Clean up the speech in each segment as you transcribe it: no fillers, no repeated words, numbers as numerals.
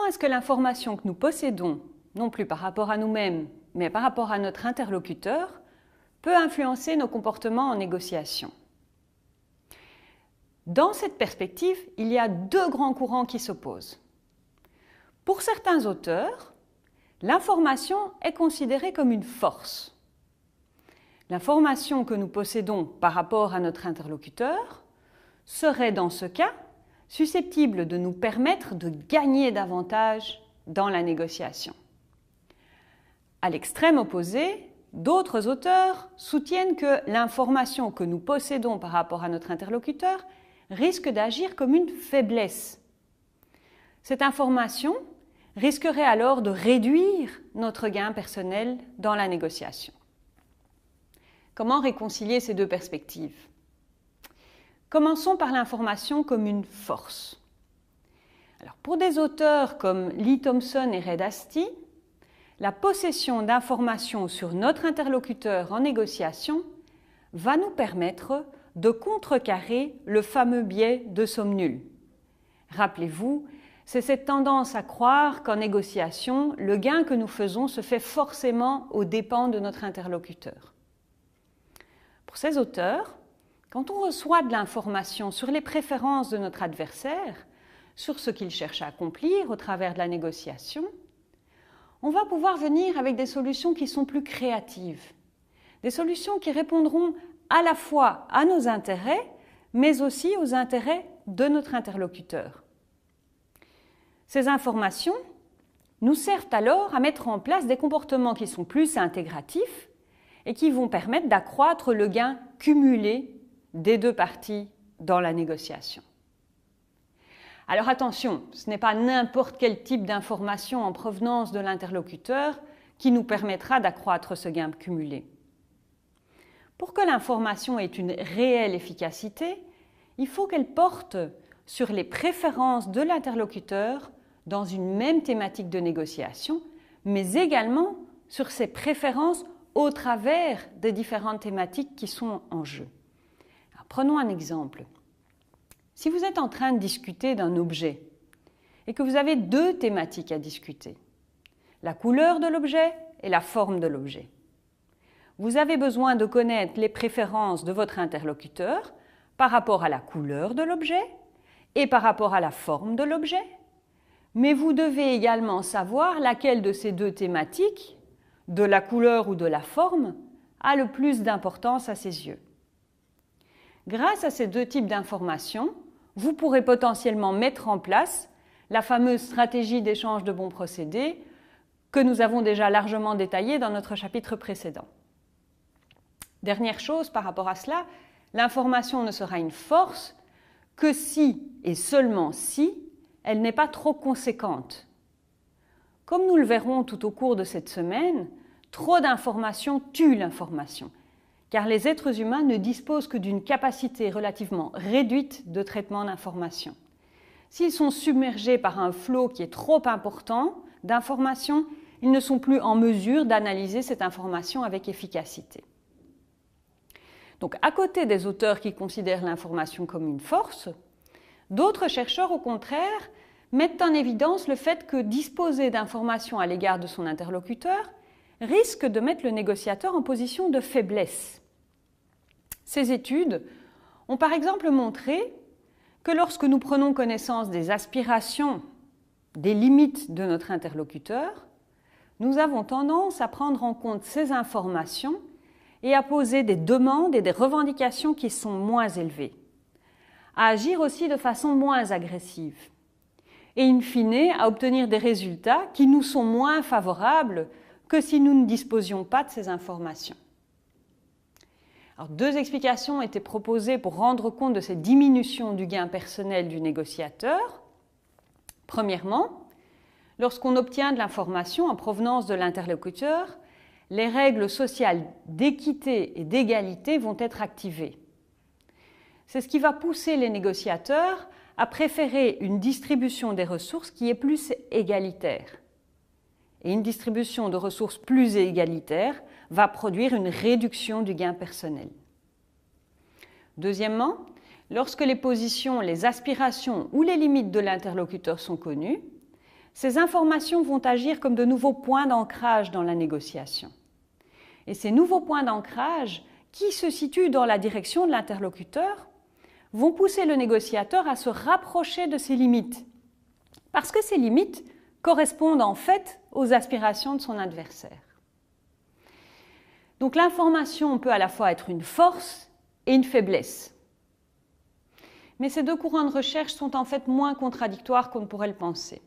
est-ce que l'information que nous possédons, non plus par rapport à nous-mêmes, mais par rapport à notre interlocuteur, peut influencer nos comportements en négociation? Dans cette perspective, il y a deux grands courants qui s'opposent. Pour certains auteurs, l'information est considérée comme une force. L'information que nous possédons par rapport à notre interlocuteur serait dans ce cas susceptible de nous permettre de gagner davantage dans la négociation. À l'extrême opposé, d'autres auteurs soutiennent que l'information que nous possédons par rapport à notre interlocuteur risque d'agir comme une faiblesse. Cette information risquerait alors de réduire notre gain personnel dans la négociation. Comment réconcilier ces deux perspectives? Commençons par l'information comme une force. Alors, pour des auteurs comme Lee Thompson et Red Asti, la possession d'informations sur notre interlocuteur en négociation va nous permettre de contrecarrer le fameux biais de somme nulle. Rappelez-vous, c'est cette tendance à croire qu'en négociation, le gain que nous faisons se fait forcément aux dépens de notre interlocuteur. Pour ces auteurs, quand on reçoit de l'information sur les préférences de notre adversaire, sur ce qu'il cherche à accomplir au travers de la négociation, on va pouvoir venir avec des solutions qui sont plus créatives, des solutions qui répondront à la fois à nos intérêts, mais aussi aux intérêts de notre interlocuteur. Ces informations nous servent alors à mettre en place des comportements qui sont plus intégratifs et qui vont permettre d'accroître le gain cumulé des deux parties dans la négociation. Alors attention, ce n'est pas n'importe quel type d'information en provenance de l'interlocuteur qui nous permettra d'accroître ce gain cumulé. Pour que l'information ait une réelle efficacité, il faut qu'elle porte sur les préférences de l'interlocuteur dans une même thématique de négociation, mais également sur ses préférences au travers des différentes thématiques qui sont en jeu. Alors, prenons un exemple. Si vous êtes en train de discuter d'un objet et que vous avez deux thématiques à discuter, la couleur de l'objet et la forme de l'objet, vous avez besoin de connaître les préférences de votre interlocuteur par rapport à la couleur de l'objet et par rapport à la forme de l'objet, mais vous devez également savoir laquelle de ces deux thématiques, de la couleur ou de la forme, a le plus d'importance à ses yeux. Grâce à ces deux types d'informations, vous pourrez potentiellement mettre en place la fameuse stratégie d'échange de bons procédés que nous avons déjà largement détaillée dans notre chapitre précédent. Dernière chose par rapport à cela, l'information ne sera une force que si et seulement si elle n'est pas trop conséquente. Comme nous le verrons tout au cours de cette semaine, trop d'informations tue l'information, car les êtres humains ne disposent que d'une capacité relativement réduite de traitement d'informations. S'ils sont submergés par un flot qui est trop important d'informations, ils ne sont plus en mesure d'analyser cette information avec efficacité. Donc, à côté des auteurs qui considèrent l'information comme une force, d'autres chercheurs, au contraire, mettent en évidence le fait que disposer d'informations à l'égard de son interlocuteur risque de mettre le négociateur en position de faiblesse. Ces études ont par exemple montré que lorsque nous prenons connaissance des aspirations, des limites de notre interlocuteur, nous avons tendance à prendre en compte ces informations et à poser des demandes et des revendications qui sont moins élevées, à agir aussi de façon moins agressive et in fine à obtenir des résultats qui nous sont moins favorables que si nous ne disposions pas de ces informations. Alors, deux explications étaient proposées pour rendre compte de cette diminution du gain personnel du négociateur. Premièrement, lorsqu'on obtient de l'information en provenance de l'interlocuteur, les règles sociales d'équité et d'égalité vont être activées. C'est ce qui va pousser les négociateurs à préférer une distribution des ressources qui est plus égalitaire. Et une distribution de ressources plus égalitaire va produire une réduction du gain personnel. Deuxièmement, lorsque les positions, les aspirations ou les limites de l'interlocuteur sont connues, ces informations vont agir comme de nouveaux points d'ancrage dans la négociation. Et ces nouveaux points d'ancrage, qui se situent dans la direction de l'interlocuteur, vont pousser le négociateur à se rapprocher de ses limites, parce que ces limites correspondent en fait aux aspirations de son adversaire. Donc l'information peut à la fois être une force et une faiblesse. Mais ces deux courants de recherche sont en fait moins contradictoires qu'on ne pourrait le penser.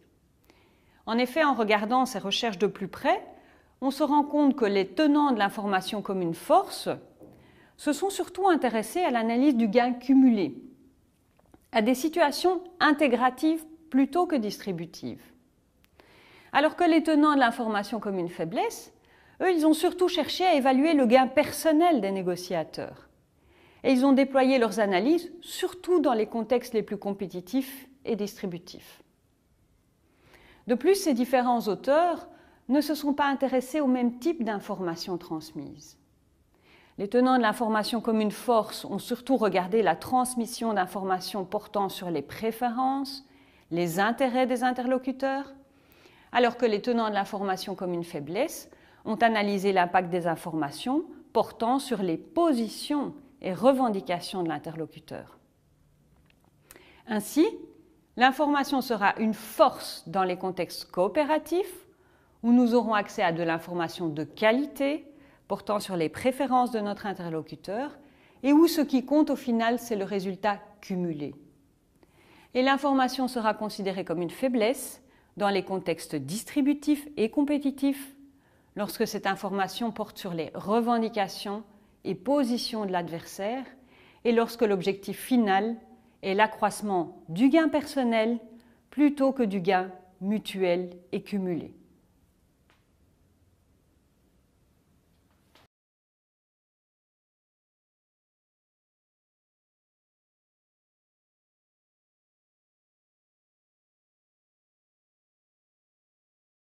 En effet, en regardant ces recherches de plus près, on se rend compte que les tenants de l'information comme une force se sont surtout intéressés à l'analyse du gain cumulé, à des situations intégratives plutôt que distributives. Alors que les tenants de l'information comme une faiblesse, eux, ils ont surtout cherché à évaluer le gain personnel des négociateurs. Et ils ont déployé leurs analyses surtout dans les contextes les plus compétitifs et distributifs. De plus, ces différents auteurs ne se sont pas intéressés au même type d'informations transmises. Les tenants de l'information comme une force ont surtout regardé la transmission d'informations portant sur les préférences, les intérêts des interlocuteurs, alors que les tenants de l'information comme une faiblesse ont analysé l'impact des informations portant sur les positions et revendications de l'interlocuteur. Ainsi, l'information sera une force dans les contextes coopératifs où nous aurons accès à de l'information de qualité portant sur les préférences de notre interlocuteur et où ce qui compte au final, c'est le résultat cumulé. Et l'information sera considérée comme une faiblesse dans les contextes distributifs et compétitifs lorsque cette information porte sur les revendications et positions de l'adversaire et lorsque l'objectif final est l'accroissement du gain personnel plutôt que du gain mutuel et cumulé.